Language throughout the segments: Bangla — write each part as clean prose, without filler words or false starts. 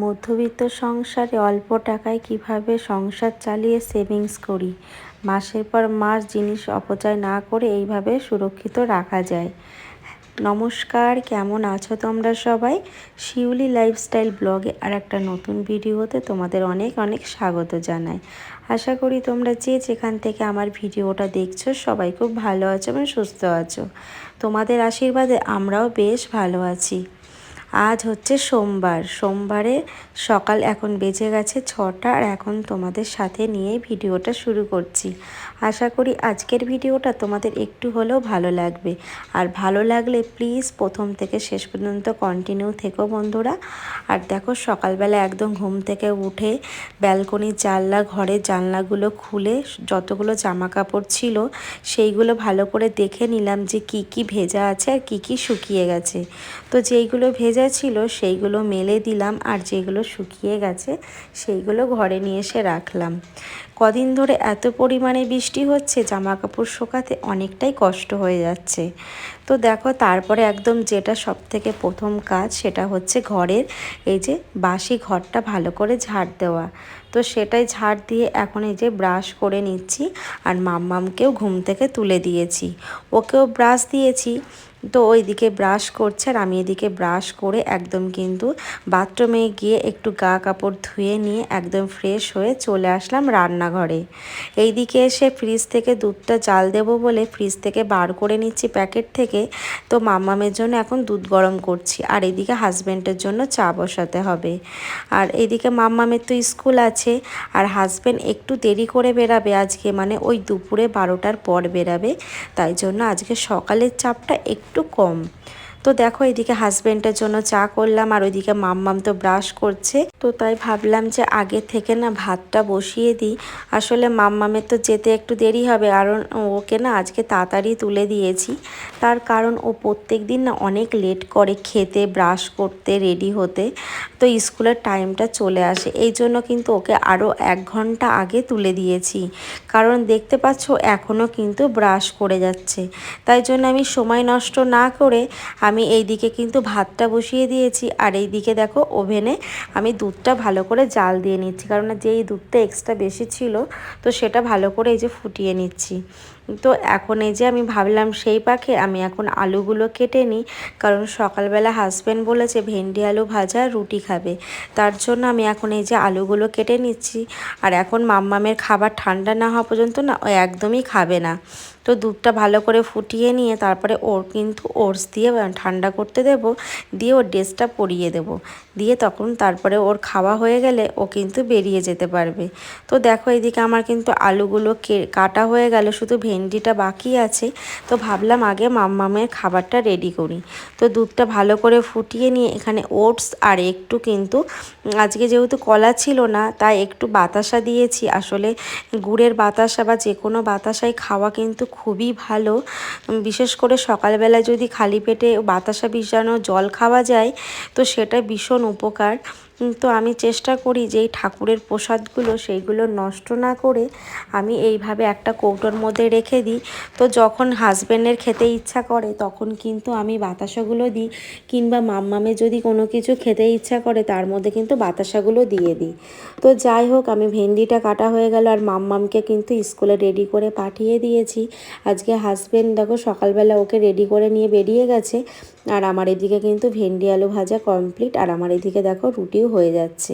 মধ্যবিত্ত সংসারে অল্প টাকায় কিভাবে সংসার চালিয়ে সেভিংস করি, মাসের পর মাস জিনিস অপচয় না করে এইভাবে সুরক্ষিত রাখা যায়। নমস্কার, কেমন আছো তোমরা সবাই? শিউলি লাইফস্টাইল ব্লগে আর একটা নতুন ভিডিওতে তোমাদের অনেক অনেক স্বাগত জানাই। আশা করি তোমরা যে যেখান থেকে আমার ভিডিওটা দেখছো সবাই খুব ভালো আছো এবং সুস্থ আছো। তোমাদের আশীর্বাদে আমরাও বেশ ভালো আছি। আজ হচ্ছে সোমবারে সকাল এখন বেজে গেছে 6টা, আর এখন তোমাদের সাথে নিয়ে ভিডিওটা শুরু করছি। আশা করি আজকের ভিডিওটা তোমাদের একটু হলেও ভালো লাগবে, আর ভালো লাগলে প্লিজ প্রথম থেকে শেষ পর্যন্ত কন্টিনিউ থেকো বন্ধুরা। আর দেখো, সকালবেলা একদম ঘুম থেকে উঠে ব্যালকনির ঘরের জানলাগুলো খুলে যতগুলো জামা কাপড় ছিল সেইগুলো ভালো করে দেখে নিলাম যে কি কি ভেজা আছে আর কি কি শুকিয়ে গেছে। তো যেইগুলো ভেজা ছিল সেইগুলো মেলে দিলাম, আর যেগুলো শুকিয়ে গেছে সেইগুলো ঘরে নিয়ে এসে রাখলাম। কদিন ধরে এত পরিমাণে বৃষ্টি হচ্ছে, জামা কাপড় শুকাতে অনেকটাই কষ্ট হয়ে যাচ্ছে। তো দেখো, তারপরে একদম যেটা সবথেকে প্রথম কাজ সেটা হচ্ছে ঘরের এই যে বাসি ঘরটা ভালো করে ঝাড় দেওয়া। তো সেটাই ঝাড় দিয়ে এখন এই যে ব্রাশ করে নিচ্ছি, আর মাম্মামকেও ঘুম থেকে তুলে দিয়েছি, ওকেও ব্রাশ দিয়েছি। তো ওইদিকে ব্রাশ করছে আর আমি এদিকে ব্রাশ করে একদম কিন্তু বাথরুমে গিয়ে একটু গা কাপড় ধুয়ে নিয়ে একদম ফ্রেশ হয়ে চলে আসলাম রান্নাঘরে। এইদিকে এসে ফ্রিজ থেকে দুধটা জাল দেবো বলে ফ্রিজ থেকে বার করে নিচ্ছি প্যাকেট থেকে। তো মাম্মামের জন্য এখন দুধ গরম করছি, আর এদিকে হাজব্যান্ডের জন্য চা বসাতে হবে। আর এদিকে মাম্মামের তো স্কুল আছে, আর হাজব্যান্ড একটু দেরি করে বেরাবে আজকে, মানে ওই দুপুরে 12টার পর বেরাবে, তাই জন্য আজকে সকালের চাপটা একটু কম। তো দেখো, এদিকে হাজব্যান্ডের জন্য চা করলাম, আর ওইদিকে মাম্মাম তো ব্রাশ করছে। তো তাই ভাবলাম যে আগে থেকে না ভাতটা বসিয়ে দিই। আসলে মাম্মামের তো যেতে একটু দেরি হবে, কারণ ওকে না আজকে তাড়াতাড়ি তুলে দিয়েছি। তার কারণ ও প্রত্যেক দিন না অনেক লেট করে খেতে, ব্রাশ করতে, রেডি হতে। তো স্কুলের টাইমটা চলে আসে, এই জন্য কিন্তু ওকে আরও 1 ঘন্টা আগে তুলে দিয়েছি। কারণ দেখতে পাচ্ছ এখনও কিন্তু ব্রাশ করে যাচ্ছে, তাই জন্য আমি সময় নষ্ট না করে আমি এই দিকে কিন্তু ভাতটা বসিয়ে দিয়েছি, আর এই দিকে দেখো ওভেনে আমি দুধটা ভালো করে জাল দিয়ে নিচ্ছি, কারণ যেই দুধটা এক্সট্রা বেশি ছিল তো সেটা ভালো করে এই যে ফুটিয়ে নিচ্ছি। তো এখন এই যে আমি ভাবলাম সেই পাখে আমি এখন আলুগুলো কেটে নিই, কারণ সকালবেলা হাজব্যান্ড বলেছে ভেন্ডি আলু ভাজা রুটি খাবে, তার জন্য আমি এখন এই যে আলুগুলো কেটে নিচ্ছি। আর এখন মাম্মামের খাবার ঠান্ডা না হওয়া পর্যন্ত না ও একদমই খাবে না। তো দুধটা ভালো করে ফুটিয়ে নিয়ে তারপরে ওর কিন্তু ওটস দিয়ে ঠান্ডা করতে দেব, দিয়ে ওর ড্রেসটা পরিয়ে দেব, দিয়ে তখন তারপরে ওর খাওয়া হয়ে গেলে ও কিন্তু বেরিয়ে যেতে পারবে। তো দেখো, এদিকে আমার কিন্তু আলুগুলো কাটা হয়ে গেল, শুধু ভেন্ডিটা বাকি আছে। তো ভাবলাম আগে মাম্মামের খাবারটা রেডি করি। তো দুধটা ভালো করে ফুটিয়ে নিয়ে এখানে ওটস আর একটু কিন্তু আজকে যেহেতু কলা ছিল না তাই একটু বাতাসা দিয়েছি। আসলে গুড়ের বাতাসা বা যে কোনো বাতাসাই খাওয়া কিন্তু খুবই ভালো, বিশেষ করে সকালবেলা যদি খালি পেটে বাতাসা ভিজানো জল খাওয়া যায় তো সেটা ভীষণ উপকার। তো আমি চেষ্টা করি যে এই ঠাকুরের প্রসাদগুলো সেইগুলো নষ্ট না করে আমি এইভাবে একটা কৌটোর মধ্যে রেখে দিই। তো যখন হাজব্যান্ডের খেতে ইচ্ছা করে তখন কিন্তু আমি বাতাসাগুলো দিই, কিংবা মাম্মামে যদি কোনো কিছু খেতে ইচ্ছা করে তার মধ্যে কিন্তু বাতাসাগুলো দিয়ে দিই। তো যাই হোক, আমি ভেন্ডিটা কাটা হয়ে গেল, আর মাম্মামকে কিন্তু স্কুলে রেডি করে পাঠিয়ে দিয়েছি। আজকে হাজব্যান্ড দেখো সকালবেলা ওকে রেডি করে নিয়ে বেরিয়ে গেছে, আর আমার এদিকে কিন্তু ভেন্ডি আলু ভাজা কমপ্লিট, আর আমার এদিকে দেখো রুটিও হয়ে যাচ্ছে।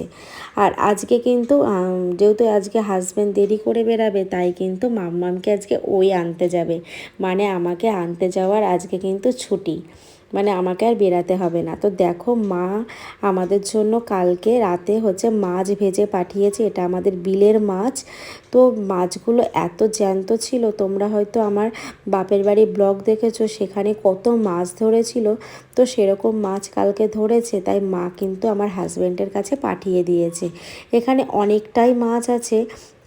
আর আজকে কিন্তু যেহেতু আজকে হাজব্যান্ড দেরি করে বেরাবে তাই কিন্তু মাম্মামকে আজকে ওই আনতে যাবে, মানে আমাকে আনতে যাওয়ার আজকে কিন্তু ছুটি, মানে আমাকে আর বেরাতে হবে না। তো দেখো, মা আমাদের জন্য কালকে রাতে হচ্ছে মাছ ভেজে পাঠিয়েছে, এটা আমাদের বিলের মাছ। তো মাছগুলো এত জ্যান্ত ছিল, তোমরা হয়তো আমার বাপের বাড়ি ব্লগ দেখেছো, সেখানে কত মাছ ধরেছিল। তো সেরকম মাছ কালকে ধরেছে, তাই মা কিন্তু আমার হাজব্যান্ডের কাছে পাঠিয়ে দিয়েছে। এখানে অনেকটাই মাছ আছে,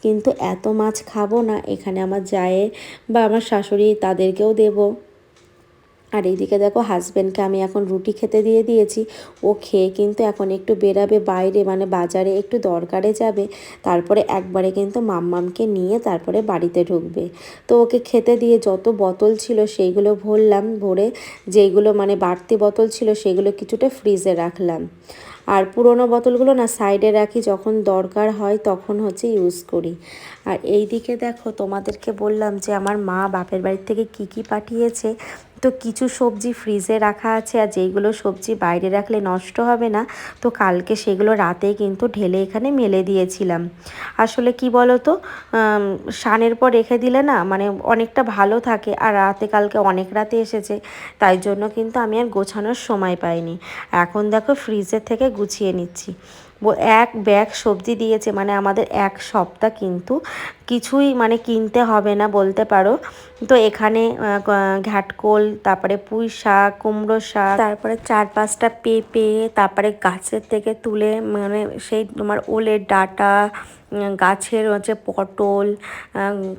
কিন্তু এত মাছ খাবো না, এখানে আমার জায়ের বা আমার শাশুড়ি তাদেরকেও দেবো। আর এইদিকে দেখো, হাজব্যান্ডকে আমি এখন রুটি খেতে দিয়ে দিয়েছি, ও খেয়ে কিন্তু এখন একটু বেরাবে বাইরে, মানে বাজারে একটু দরকারে যাবে, তারপরে একবারে কিন্তু মাম্মামকে নিয়ে তারপরে বাড়িতে ঢুকবে। তো ওকে খেতে দিয়ে যত বোতল ছিল সেইগুলো ভরলাম, ভরে যেইগুলো মানে বাড়তি বোতল ছিল সেগুলো কিছুটা ফ্রিজে রাখলাম। আর পুরোনো বোতলগুলো না সাইডে রাখি, যখন দরকার হয় তখন হচ্ছে ইউজ করি। আর এই দিকে দেখো, তোমাদেরকে বললাম যে আমার মা বাপের বাড়ি থেকে কি কি পাঠিয়েছে। তো কিছু সবজি ফ্রিজে রাখা আছে, আর যেইগুলো সবজি বাইরে রাখলে নষ্ট হবে না, তো কালকে সেগুলো রাতেই কিন্তু ঢেলে এখানে মেলে দিয়েছিলাম। আসলে কি বলো তো, স্নানের পর রেখে দিলে না মানে অনেকটা ভালো থাকে, আর রাতে কালকে অনেক রাতে এসেছে, তাই জন্য কিন্তু আমি আর গোছানোর সময় পাইনি। এখন দেখো ফ্রিজের থেকে গুছিয়ে নিচ্ছি। এক ব্যাগ সবজি দিয়েছে, মানে আমাদের এক সপ্তাহ কিন্তু কিছুই মানে কিনতে হবে না বলতে পারো। তো এখানে ঘাটকোল, তারপরে পুঁই শাক, কুমড়ো শাক, তারপরে 4-5টা পেঁপে, তারপরে গাছের থেকে তুলে মানে সেই তোমার ওলের ডাঁটা, গাছের হচ্ছে পটল,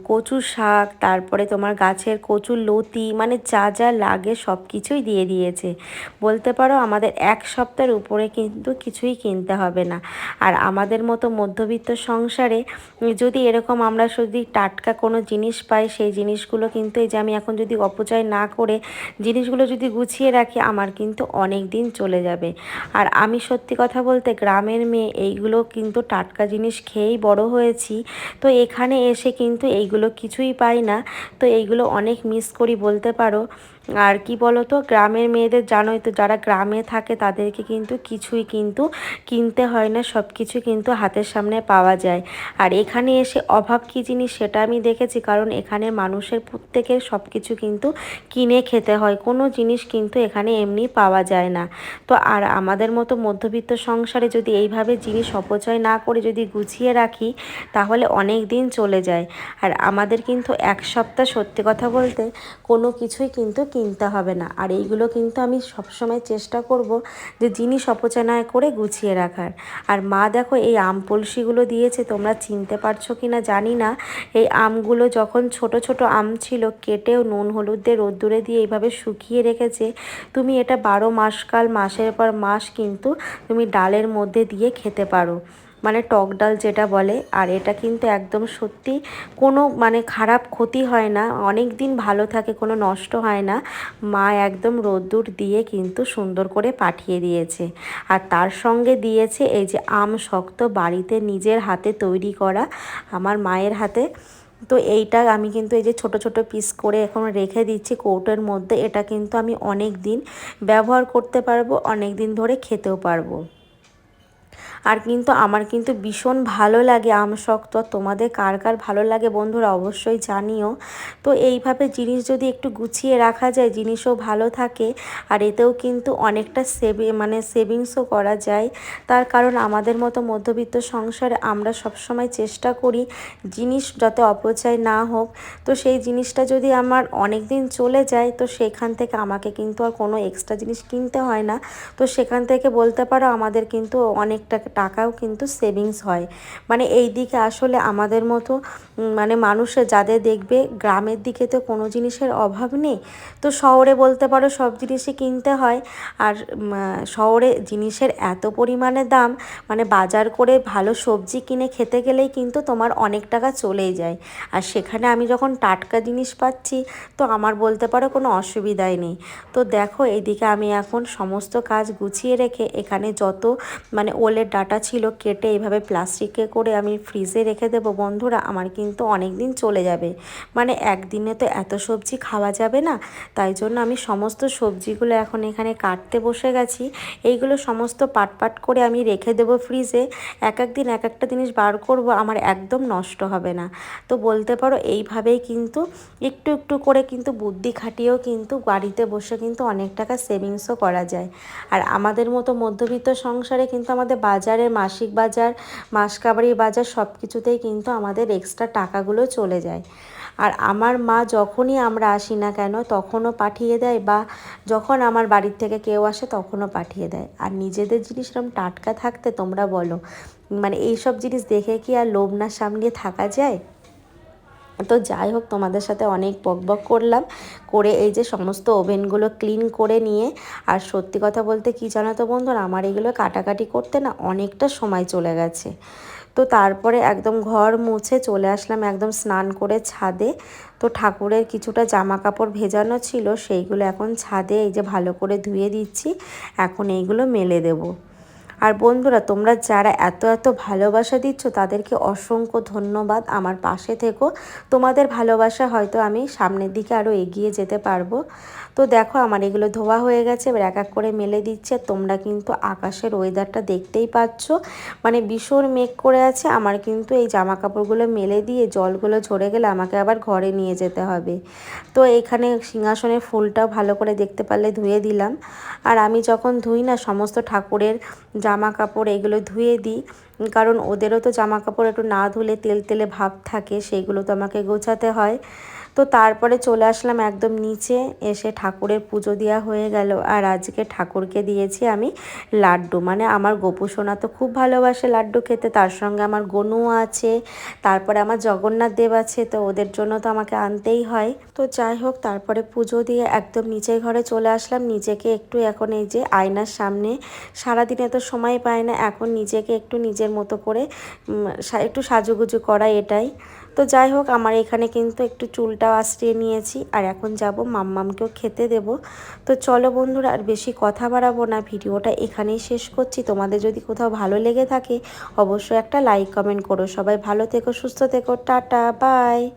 কচু শাক, তারপরে তোমার গাছের কচুর লতি, মানে যা যা লাগে সব কিছুই দিয়ে দিয়েছে। বলতে পারো আমাদের এক সপ্তাহের উপরে কিন্তু কিছুই কিনতে হবে না। আর আমাদের মতো মধ্যবিত্ত সংসারে যদি এরকম আমরা যদি টাটকা কোনো জিনিস পাই, সেই জিনিসগুলো কিন্তু এই যে আমি এখন যদি অপচয় না করে জিনিসগুলো যদি গুছিয়ে রাখি, আমার কিন্তু অনেক দিন চলে যাবে। আর আমি সত্যি কথা বলতে গ্রামের মেয়ে, এইগুলো কিন্তু টাটকা জিনিস খেয়েই বড় হয়েছি। তো এখানে এসে কিন্তু এইগুলো কিছুই পাই না, তো এইগুলো অনেক মিস করি বলতে পারো। আর কি বলো তো, গ্রামের মেয়েদের জানোই তো, যারা গ্রামে থাকে তাদেরকে কিন্তু কিছুই কিন্তু কিনতে হয় না, সব কিছু কিন্তু হাতের সামনে পাওয়া যায়। আর এখানে এসে অভাব কী জিনিস সেটা আমি দেখেছি, কারণ এখানে মানুষের প্রত্যেকের সব কিছু কিন্তু কিনে খেতে হয়, কোনো জিনিস কিন্তু এখানে এমনি পাওয়া যায় না। তো আর আমাদের মতো মধ্যবিত্ত সংসারে যদি এইভাবে জিনিস অপচয় না করে যদি গুছিয়ে রাখি, তাহলে অনেক দিন চলে যায়। আর আমাদের কিন্তু এক সপ্তাহ সত্যি কথা বলতে কোনো কিছুই কিন্তু কিনতে হবে না। আর এইগুলো কিন্তু আমি সবসময় চেষ্টা করব যে জিনিস অপচয় না করে গুছিয়ে রাখার। আর মা দেখো এই আম পলসিগুলো দিয়েছে, তোমরা চিনতে পারছো কি না জানি না। এই আমগুলো যখন ছোট ছোট আম ছিল, কেটেও নুন হলুদ দিয়ে রোদ্দুরে দিয়ে এইভাবে শুকিয়ে রেখেছে। তুমি এটা 12 মাস কাল, মাসের পর মাস কিন্তু তুমি ডালের মধ্যে দিয়ে খেতে পারো, মানে টক ডাল যেটা বলে। আর এটা কিন্তু একদম সত্যি কোনো মানে খারাপ ক্ষতি হয় না, অনেক দিন ভালো থাকে, কোনো নষ্ট হয় না। মা একদম রোদ্দুর দিয়ে কিন্তু সুন্দর করে পাঠিয়ে দিয়েছে। আর তার সঙ্গে দিয়েছে এই যে আম শক্ত, বাড়িতে নিজের হাতে তৈরি করা, আমার মায়ের হাতে। তো এইটা আমি কিন্তু এই যে ছোট ছোট পিস করে এখন রেখে দিচ্ছি কৌটোর মধ্যে। এটা কিন্তু আমি অনেক দিন ব্যবহার করতে পারবো, অনেক দিন ধরে খেতেও পারবো। আর কিন্তু আমার কিন্তু ভীষণ ভালো লাগে আমসত্ত্ব। তোমাদের কার কার ভালো লাগে বন্ধুরা অবশ্যই জানিও। তো এইভাবে জিনিস যদি একটু গুছিয়ে রাখা যায়, জিনিসও ভালো থাকে, আর এতেও কিন্তু অনেকটা সেভিংসও করা যায়। তার কারণ আমাদের মতো মধ্যবিত্ত সংসারে আমরা সবসময় চেষ্টা করি জিনিস যাতে অপচয় না হোক। তো সেই জিনিসটা যদি আমার অনেক দিন চলে যায়, তো সেখান থেকে আমাকে কিন্তু আর কোনো এক্সট্রা জিনিস কিনতে হয় না। তো সেখান থেকে বলতে পারো আমাদের কিন্তু অনেকটা টাকাও কিন্তু সেভিংস হয়। মানে এই দিকে আসলে আমাদের মতো মানে মানুষের যাদের দেখবে গ্রামের দিকে তো কোনো জিনিসের অভাব নেই, তো শহরে বলতে পারো সব জিনিসই কিনতে হয়। আর শহরে জিনিসের এত পরিমাণে দাম, মানে বাজার করে ভালো সবজি কিনে খেতে গেলেই কিন্তু তোমার অনেক টাকা চলেই যায়। আর সেখানে আমি যখন টাটকা জিনিস পাচ্ছি, তো আমার বলতে পারো কোনো অসুবিধাই নেই। তো দেখো এইদিকে আমি এখন সমস্ত কাজ গুছিয়ে রেখে এখানে যত মানে ওলের ডাটা ছিল কেটে এইভাবে প্লাস্টিকে করে আমি ফ্রিজে রেখে দেবো বন্ধুরা, আমার কিন্তু অনেক দিন চলে যাবে। মানে একদিনে তো এত সবজি খাওয়া যাবে না, তাই জন্য আমি সমস্ত সবজিগুলো এখন এখানে কাটতে বসে গেছি। এইগুলো সমস্ত পাট পাট করে আমি রেখে দেবো ফ্রিজে। এক এক দিন এক একটা জিনিস বার করব, আমার একদম নষ্ট হবে না। তো বলতে পারো এইভাবেই কিন্তু একটু একটু করে কিন্তু বুদ্ধি খাটিয়েও কিন্তু বাড়িতে বসে কিন্তু অনেক টাকা সেভিংসও করা যায়। আর আমাদের মতো মধ্যবিত্ত সংসারে কিন্তু আমাদের বাজারে মাসিক বাজার, মাসকাবারি বাজার সব কিছুতেই কিন্তু আমাদের এক্সট্রা টাকাগুলো চলে যায়। আর আমার মা যখনই আমরা আসি না কেন তখনও পাঠিয়ে দেয়, বা যখন আমার বাড়ির থেকে কেউ আসে তখনও পাঠিয়ে দেয়। আর নিজেদের জিনিস এরকম টাটকা থাকতে তোমরা বলো, মানে এইসব জিনিস দেখে কি আর লোভ না সামলিয়ে থাকা যায়? তো যাই হোক, তোমাদের সাথে অনেক বকবক করলাম, করে এই যে সমস্ত ওভেনগুলো ক্লিন করে নিয়ে। আর সত্যি কথা বলতে কি জানো তো বন্ধুরা, আমার এগুলো কাটাকাটি করতে না অনেকটা সময় চলে গেছে। তো তারপরে একদম ঘর মুছে চলে আসলাম একদম স্নান করে ছাদে। তো ঠাকুরের কিছুটা জামা কাপড় ভেজানো ছিল, সেইগুলো এখন ছাদে এই যে ভালো করে ধুয়ে দিচ্ছি, এখন এইগুলো মেলে দেবো। আর বন্ধুরা, তোমরা যারা এত এত ভালোবাসা দিচ্ছ তাদেরকে অসংখ্য ধন্যবাদ। আমার পাশে থেকো, তোমাদের ভালোবাসা হয়তো আমি সামনের দিকে আরও এগিয়ে যেতে পারবো। তো দেখো আমার এগুলো ধোয়া হয়ে গেছে, এবার এক এক করে মেলে দিচ্ছে। তোমরা কিন্তু আকাশের ওয়েদারটা দেখতেই পাচ্ছ, মানে ভীষণ মেঘ করে আছে। আমার কিন্তু এই জামা কাপড়গুলো মেলে দিয়ে জলগুলো ঝরে গেলে আমাকে আবার ঘরে নিয়ে যেতে হবে। তো এখানে সিংহাসনের ফুলটাও ভালো করে দেখতে পারলে ধুয়ে দিলাম। আর আমি যখন ধুই না সমস্ত ঠাকুরের জামা কাপড় এগুলো ধুয়ে দিই, কারণ ওদেরও তো জামা কাপড় একটু না ধুলে তেল তেলে ভাব থাকে, সেইগুলো তো আমাকে গোছাতে হয়। তো তারপরে চলে আসলাম একদম নিচে, এসে ঠাকুরের পুজো দেওয়া হয়ে গেল। আর আজকে ঠাকুরকে দিয়েছি আমি লাড্ডু, মানে আমার গোপু সোনা তো খুব ভালোবাসে লাড্ডু খেতে, তার সঙ্গে আমার গনুও আছে, তারপরে আমার জগন্নাথ দেব আছে, তো ওদের জন্য তো আমাকে আনতেই হয়। তো যাই হোক, তারপরে পুজো দিয়ে একদম নিচের ঘরে চলে আসলাম। নিজেকে একটু এখন এই যে আয়নার সামনে, সারাদিনে তো সময় পায় না, এখন নিজেকে একটু নিজের মতো করে একটু সাজুগুজু করা, এটাই। তো যাই হোক, আমার এখানে কিন্তু একটু চুলটাও আঁচড়িয়ে নিয়েছি, আর এখন যাব মাম্মামকেও খেতে দেব। তো চলো বন্ধুরা, আর বেশি কথা বাড়াবো না, ভিডিওটা এখানেই শেষ করছি। তোমাদের যদি কোথাও ভালো লেগে থাকে অবশ্যই একটা লাইক কমেন্ট করো। সবাই ভালো থেকো, সুস্থ থেকো, টাটা, বাই।